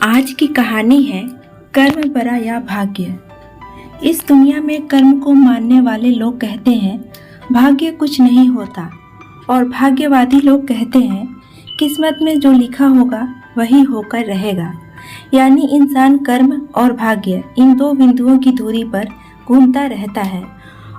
आज की कहानी है कर्म बड़ा या भाग्य। इस दुनिया में कर्म को मानने वाले लोग कहते हैं भाग्य कुछ नहीं होता, और भाग्यवादी लोग कहते हैं किस्मत में जो लिखा होगा वही होकर रहेगा। यानी इंसान कर्म और भाग्य इन दो बिंदुओं की दूरी पर घूमता रहता है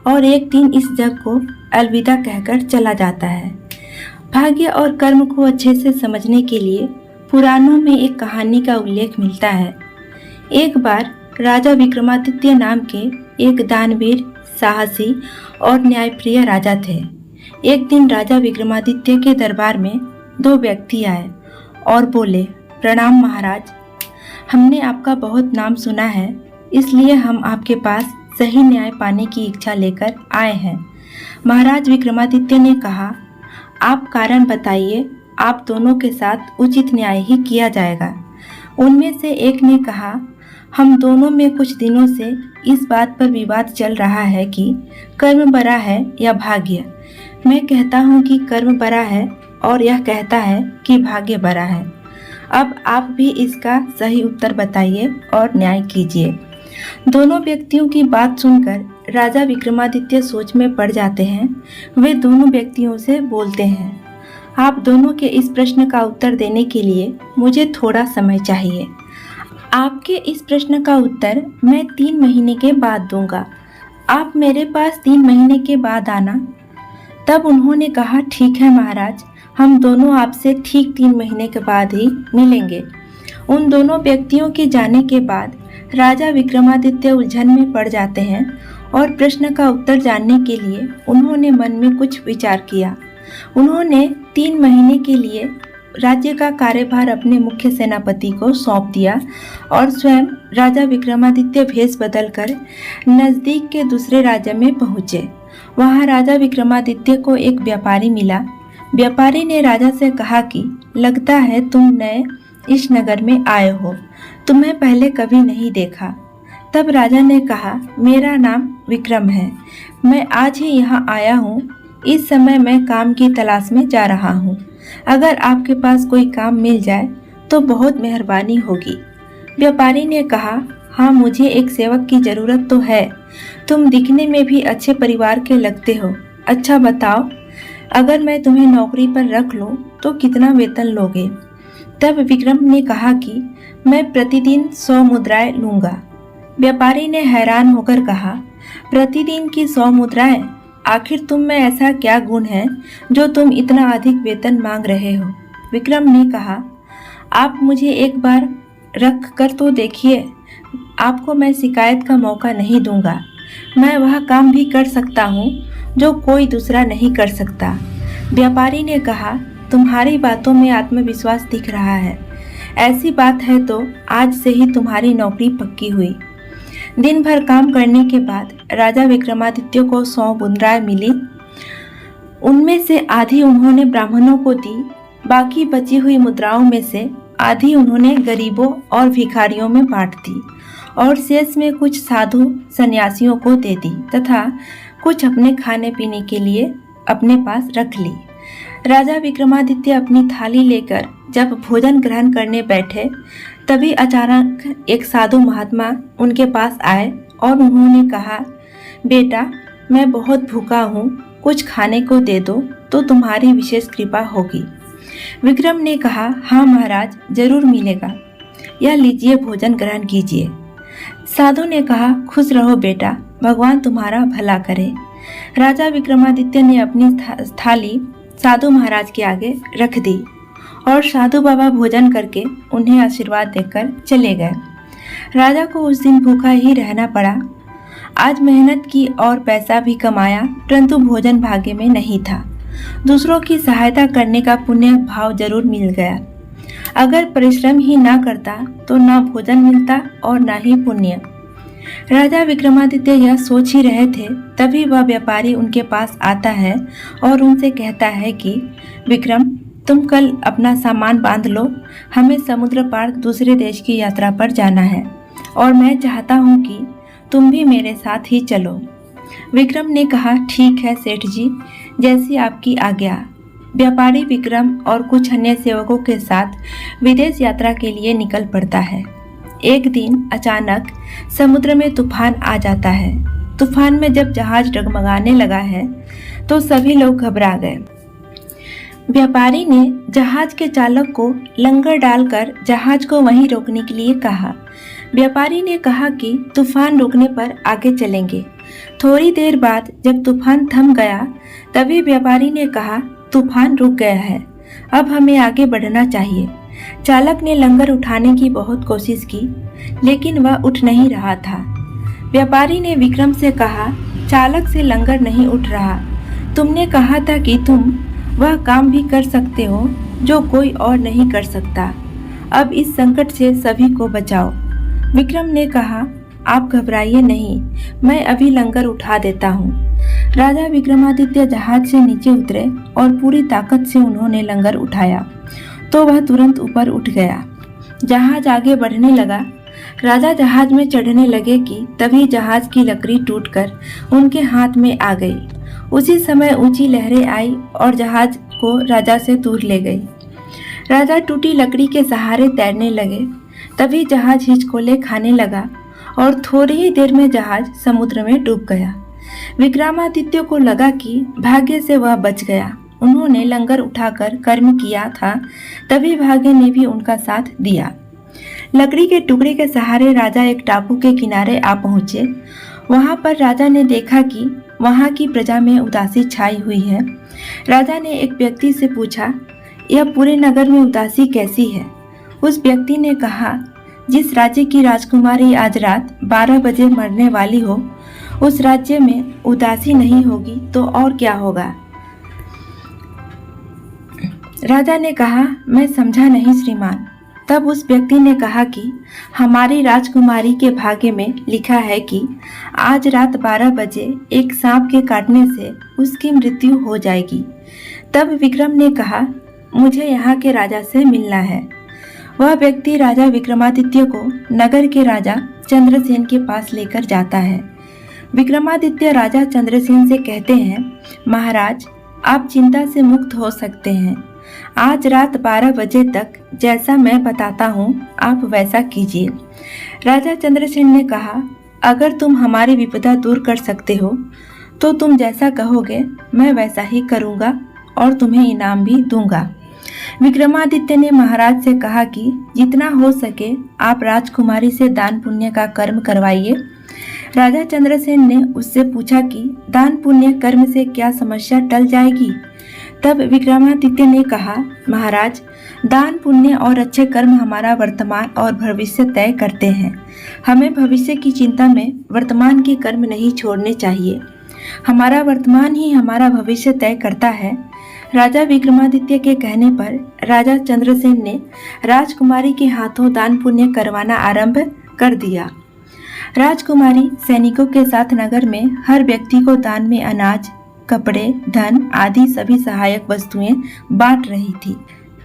और एक दिन इस जग को अलविदा कहकर चला जाता है। भाग्य और कर्म को अच्छे से समझने के लिए पुराणों में एक कहानी का उल्लेख मिलता है। एक बार राजा विक्रमादित्य नाम के एक दानवीर, साहसी और न्यायप्रिय राजा थे। एक दिन राजा विक्रमादित्य के दरबार में दो व्यक्ति आए और बोले, प्रणाम महाराज, हमने आपका बहुत नाम सुना है, इसलिए हम आपके पास सही न्याय पाने की इच्छा लेकर आए हैं। महाराज विक्रमादित्य ने कहा, आप कारण बताइए, आप दोनों के साथ उचित न्याय ही किया जाएगा। उनमें से एक ने कहा, हम दोनों में कुछ दिनों से इस बात पर विवाद चल रहा है कि कर्म बड़ा है या भाग्य। मैं कहता हूँ कि कर्म बड़ा है और यह कहता है कि भाग्य बड़ा है। अब आप भी इसका सही उत्तर बताइए और न्याय कीजिए। दोनों व्यक्तियों की बात सुनकर राजा विक्रमादित्य सोच में पड़ जाते हैं। वे दोनों व्यक्तियों से बोलते हैं, आप दोनों के इस प्रश्न का उत्तर देने के लिए मुझे थोड़ा समय चाहिए। आपके इस प्रश्न का उत्तर मैं 3 महीने के बाद दूंगा। आप मेरे पास 3 महीने के बाद आना। तब उन्होंने कहा, ठीक है महाराज, हम दोनों आपसे ठीक 3 महीने के बाद ही मिलेंगे। उन दोनों व्यक्तियों के जाने के बाद राजा विक्रमादित्य उलझन में पड़ जाते हैं और प्रश्न का उत्तर जानने के लिए उन्होंने मन में कुछ विचार किया। उन्होंने 3 महीने के लिए राज्य का कार्यभार अपने मुख्य सेनापति को सौंप दिया और स्वयं राजा विक्रमादित्य भेष बदलकर नजदीक के दूसरे राज्य में पहुंचे। वहां राजा विक्रमादित्य को एक व्यापारी मिला। व्यापारी ने राजा से कहा कि लगता है तुम नए इस नगर में आए हो, तुम्हें पहले कभी नहीं देखा। तब राजा ने कहा, मेरा नाम विक्रम है, मैं आज ही यहाँ आया हूँ। इस समय मैं काम की तलाश में जा रहा हूँ। अगर आपके पास कोई काम मिल जाए तो बहुत मेहरबानी होगी। व्यापारी ने कहा, हाँ, मुझे एक सेवक की जरूरत तो है। तुम दिखने में भी अच्छे परिवार के लगते हो। अच्छा बताओ, अगर मैं तुम्हें नौकरी पर रख लूँ तो कितना वेतन लोगे? तब विक्रम ने कहा कि मैं प्रतिदिन 100 मुद्राएं लूँगा। व्यापारी ने हैरान होकर कहा, प्रतिदिन की 100 मुद्राएं? आखिर तुम में ऐसा क्या गुण है जो तुम इतना अधिक वेतन मांग रहे हो? विक्रम ने कहा, आप मुझे एक बार रख कर तो देखिए, आपको मैं शिकायत का मौका नहीं दूंगा। मैं वह काम भी कर सकता हूँ जो कोई दूसरा नहीं कर सकता। व्यापारी ने कहा, तुम्हारी बातों में आत्मविश्वास दिख रहा है। ऐसी बात है तो आज से ही तुम्हारी नौकरी पक्की हुई। दिन भर काम करने के बाद राजा विक्रमादित्य को 100 मुद्राएं मिली। उनमें से आधी उन्होंने ब्राह्मणों को दी, बाकी बची हुई मुद्राओं में से आधी उन्होंने गरीबों और भिखारियों में बांट दी और शेष में कुछ साधु सन्यासियों को दे दी तथा कुछ अपने खाने पीने के लिए अपने पास रख ली। राजा विक्रमादित्य अपनी थाली लेकर जब भोजन ग्रहण करने बैठे, तभी अचानक एक साधु महात्मा उनके पास आए और उन्होंने कहा, बेटा, मैं बहुत भूखा हूँ, कुछ खाने को दे दो तो तुम्हारी विशेष कृपा होगी। विक्रम ने कहा, हाँ महाराज, जरूर मिलेगा, यह लीजिए, भोजन ग्रहण कीजिए। साधु ने कहा, खुश रहो बेटा, भगवान तुम्हारा भला करे। राजा विक्रमादित्य ने अपनी थाली साधु महाराज के आगे रख दी और साधु बाबा भोजन करके उन्हें आशीर्वाद देकर चले गए। राजा को उस दिन भूखा ही रहना पड़ा। आज मेहनत की और पैसा भी कमाया, परंतु भोजन भाग्य में नहीं था। दूसरों की सहायता करने का पुण्य भाव जरूर मिल गया। अगर परिश्रम ही ना करता तो ना भोजन मिलता और ना ही पुण्य। राजा विक्रमादित्य यह सोच ही रहे थे, तभी वह व्यापारी उनके पास आता है और उनसे कहता है कि विक्रम, तुम कल अपना सामान बांध लो, हमें समुद्र पार दूसरे देश की यात्रा पर जाना है और मैं चाहता हूँ कि तुम भी मेरे साथ ही चलो। विक्रम ने कहा, ठीक है सेठ जी, जैसी आपकी आज्ञा। व्यापारी विक्रम और कुछ अन्य सेवकों के साथ विदेश यात्रा के लिए निकल पड़ता है। एक दिन अचानक समुद्र में तूफान आ जाता है। तूफान में जब जहाज डगमगाने लगा है तो सभी लोग घबरा गए। व्यापारी ने जहाज के चालक को लंगर डालकर जहाज को वहीं रोकने के लिए कहा। व्यापारी ने कहा कि तूफान रुकने पर आगे चलेंगे। थोड़ी देर बाद जब तूफान थम गया तभी व्यापारी ने कहा, तूफान रुक गया है, अब हमें आगे बढ़ना चाहिए। चालक ने लंगर उठाने की बहुत कोशिश की, लेकिन वह उठ नहीं रहा था। व्यापारी ने विक्रम से कहा, चालक से लंगर नहीं उठ रहा। तुमने कहा था कि तुम वह काम भी कर सकते हो जो कोई और नहीं कर सकता। अब इस संकट से सभी को बचाओ। विक्रम ने कहा, आप घबराइए नहीं, मैं अभी लंगर उठा देता हूँ। राजा विक्रमादित्य जहाज से नीचे उतरे और पूरी ताकत से उन्होंने लंगर उठाया तो वह तुरंत ऊपर उठ गया। जहाज आगे बढ़ने लगा। राजा जहाज में चढ़ने लगे कि तभी जहाज की लकड़ी टूटकर उनके हाथ में आ गई। उसी समय ऊंची लहरें आई और जहाज को राजा से दूर ले गई। राजा टूटी लकड़ी के सहारे तैरने लगे। तभी जहाज हिचकोले खाने लगा और थोड़ी ही देर में जहाज समुद्र में डूब गया। विक्रमादित्य को लगा कि भाग्य से वह बच गया। उन्होंने लंगर उठाकर कर्म किया था, तभी भाग्य ने भी उनका साथ दिया। लकड़ी के टुकड़े के सहारे राजा एक टापू के किनारे आ पहुंचे। वहां पर राजा ने देखा कि वहां की प्रजा में उदासी छाई हुई है। राजा ने एक व्यक्ति से पूछा, यह पूरे नगर में उदासी कैसी है? उस व्यक्ति ने कहा, जिस राज्य की राजकुमारी आज रात 12 बजे मरने वाली हो, उस राज्य में उदासी नहीं होगी तो और क्या होगा? राजा ने कहा, मैं समझा नहीं श्रीमान। तब उस व्यक्ति ने कहा कि हमारी राजकुमारी के भाग्य में लिखा है कि आज रात 12 बजे एक सांप के काटने से उसकी मृत्यु हो जाएगी। तब विक्रम ने कहा, मुझे यहाँ के राजा से मिलना है। वह व्यक्ति राजा विक्रमादित्य को नगर के राजा चंद्रसेन के पास लेकर जाता है। विक्रमादित्य राजा चंद्रसेन से कहते हैं, महाराज, आप चिंता से मुक्त हो सकते हैं। आज रात 12 बजे तक जैसा मैं बताता हूँ आप वैसा कीजिए। राजा चंद्रसेन ने कहा, अगर तुम हमारी विपदा दूर कर सकते हो तो तुम जैसा कहोगे मैं वैसा ही करूँगा और तुम्हें इनाम भी दूंगा। विक्रमादित्य ने महाराज से कहा कि जितना हो सके आप राजकुमारी से दान पुण्य का कर्म करवाइए। राजा चंद्रसेन ने उससे पूछा कि दान पुण्य कर्म से क्या समस्या टल जाएगी? तब विक्रमादित्य ने कहा, महाराज, दान पुण्य और अच्छे कर्म हमारा वर्तमान और भविष्य तय करते हैं। हमें भविष्य की चिंता में वर्तमान के कर्म नहीं छोड़ने चाहिए। हमारा वर्तमान ही हमारा भविष्य तय करता है। राजा विक्रमादित्य के कहने पर राजा चंद्रसेन ने राजकुमारी के हाथों दान पुण्य करवाना आरंभ कर दिया। राजकुमारी सैनिकों के साथ नगर में हर व्यक्ति को दान में अनाज, कपड़े, धन आदि सभी सहायक वस्तुएं बांट रही थी।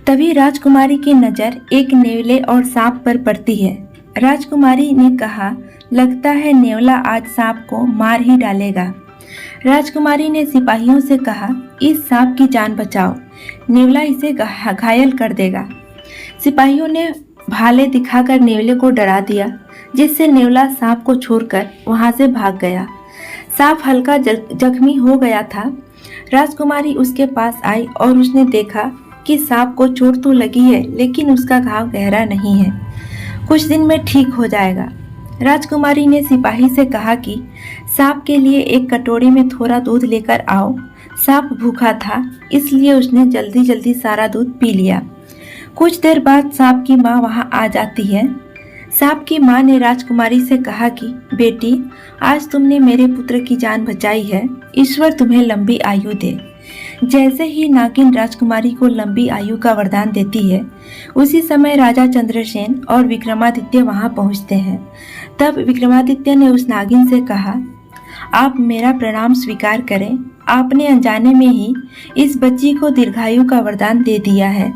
तभी राजकुमारी की नजर एक नेवले और सांप पर पड़ती है। राजकुमारी ने कहा, लगता है नेवला आज सांप को मार ही डालेगा। राजकुमारी ने सिपाहियों से कहा, इस सांप की जान बचाओ, नेवला इसे घायल कर देगा। सिपाहियों ने भाले दिखाकर नेवले को डरा दिया, जिससे नेवला सांप को छोड़कर वहां से भाग गया। सांप हल्का जख्मी हो गया था। राजकुमारी उसके पास आई और उसने देखा कि सांप को चोट तो लगी है, लेकिन उसका घाव गहरा नहीं है, कुछ दिन में ठीक हो जाएगा। राजकुमारी ने सिपाही से कहा कि सांप के लिए एक कटोरी में थोड़ा दूध लेकर आओ। सांप भूखा था, इसलिए उसने जल्दी जल्दी सारा दूध पी लिया। कुछ देर बाद सांप की माँ वहां आ जाती है। सांप की माँ ने राजकुमारी से कहा कि बेटी, आज तुमने मेरे पुत्र की जान बचाई है, ईश्वर तुम्हें लंबी आयु दे। जैसे ही नागिन राजकुमारी को लंबी आयु का वरदान देती है, उसी समय राजा चंद्रसेन और विक्रमादित्य वहां पहुंचते हैं। तब विक्रमादित्य ने उस नागिन से कहा, आप मेरा प्रणाम स्वीकार करें। आपने अनजाने में ही इस बच्ची को दीर्घायु का वरदान दे दिया है,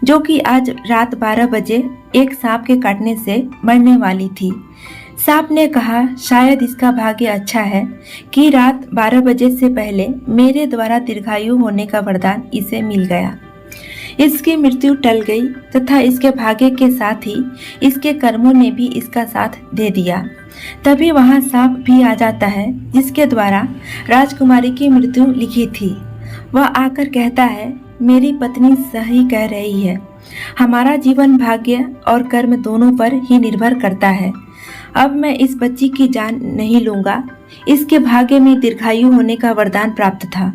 जो कि आज रात 12 बजे एक सांप के काटने से मरने वाली थी। सांप ने कहा, शायद इसका भाग्य अच्छा है कि रात 12 बजे से पहले मेरे द्वारा दीर्घायु होने का वरदान इसे मिल गया। इसकी मृत्यु टल गई तथा इसके भाग्य के साथ ही इसके कर्मों ने भी इसका साथ दे दिया। तभी वहां सांप भी आ जाता है जिसके द्वारा राजकुमारी की मृत्यु लिखी थी। वह आकर कहता है, मेरी पत्नी सही कह रही है, हमारा जीवन भाग्य और कर्म दोनों पर ही निर्भर करता है। अब मैं इस बच्ची की जान नहीं लूंगा। इसके भाग्य में दीर्घायु होने का वरदान प्राप्त था।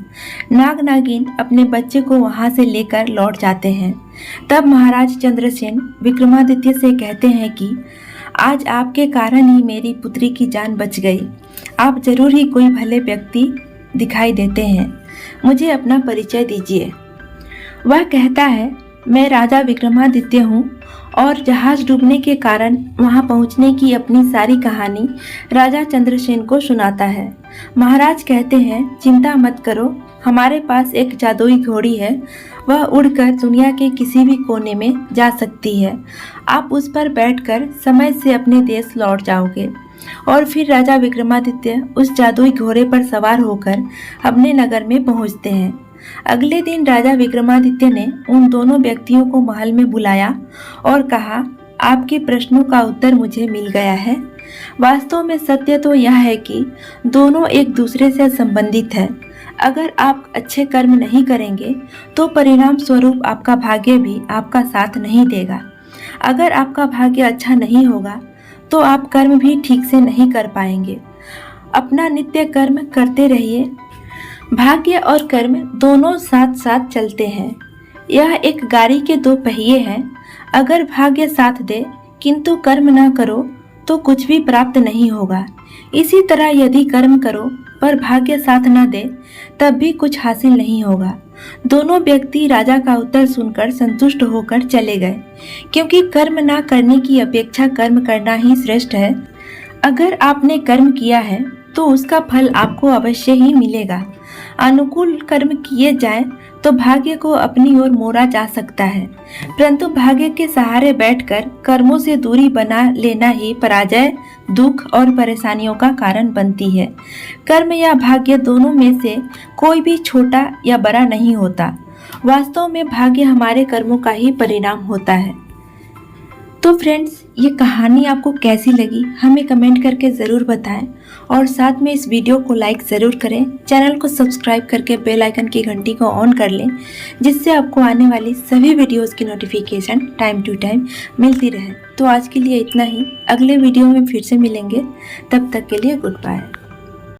नाग नागिन अपने बच्चे को वहां से लेकर लौट जाते हैं। तब महाराज चंद्रसेन विक्रमादित्य से कहते हैं कि आज आपके कारण ही मेरी पुत्री की जान बच गई। आप जरूर ही कोई भले व्यक्ति दिखाई देते हैं, मुझे अपना परिचय दीजिए। वह कहता है, मैं राजा विक्रमादित्य हूँ और जहाज डूबने के कारण वहां पहुंचने की अपनी सारी कहानी राजा चंद्रसेन को सुनाता है। महाराज कहते हैं, चिंता मत करो, हमारे पास एक जादुई घोड़ी है, वह उड़कर दुनिया के किसी भी कोने में जा सकती है। आप उस पर बैठकर समय से अपने देश लौट जाओगे। और फिर राजा विक्रमादित्य उस जादुई घोड़े पर सवार होकर अपने नगर में पहुंचते हैं। अगले दिन राजा विक्रमादित्य ने उन दोनों व्यक्तियों को महल में बुलाया और कहा, आपके प्रश्नों का उत्तर मुझे मिल गया है। वास्तव में सत्य तो यह है कि दोनों एक दूसरे से संबंधित है। अगर आप अच्छे कर्म नहीं करेंगे तो परिणाम स्वरूप आपका भाग्य भी आपका साथ नहीं देगा। अगर आपका भाग्य अच्छा नहीं होगा तो आप कर्म भी ठीक से नहीं कर पाएंगे। अपना नित्य कर्म करते रहिए। भाग्य और कर्म दोनों साथ साथ चलते हैं। यह एक गाड़ी के दो पहिए हैं। अगर भाग्य साथ दे किंतु कर्म न करो तो कुछ भी प्राप्त नहीं होगा। इसी तरह यदि कर्म करो पर भाग्य साथ न दे तब भी कुछ हासिल नहीं होगा। दोनों व्यक्ति राजा का उत्तर सुनकर संतुष्ट होकर चले गए, क्योंकि कर्म न करने की अपेक्षा कर्म करना ही श्रेष्ठ है। अगर आपने कर्म किया है तो उसका फल आपको अवश्य ही मिलेगा। अनुकूल कर्म किए जाएं तो भाग्य को अपनी ओर मोड़ा जा सकता है, परंतु भाग्य के सहारे बैठकर कर्मों से दूरी बना लेना ही पराजय, दुख और परेशानियों का कारण बनती है। कर्म या भाग्य दोनों में से कोई भी छोटा या बड़ा नहीं होता। वास्तव में भाग्य हमारे कर्मों का ही परिणाम होता है। तो फ्रेंड्स, ये कहानी आपको कैसी लगी हमें कमेंट करके ज़रूर बताएं और साथ में इस वीडियो को लाइक ज़रूर करें। चैनल को सब्सक्राइब करके बेल आइकन की घंटी को ऑन कर लें, जिससे आपको आने वाली सभी वीडियोस की नोटिफिकेशन टाइम टू टाइम मिलती रहे। तो आज के लिए इतना ही। अगले वीडियो में फिर से मिलेंगे। तब तक के लिए गुड बाय।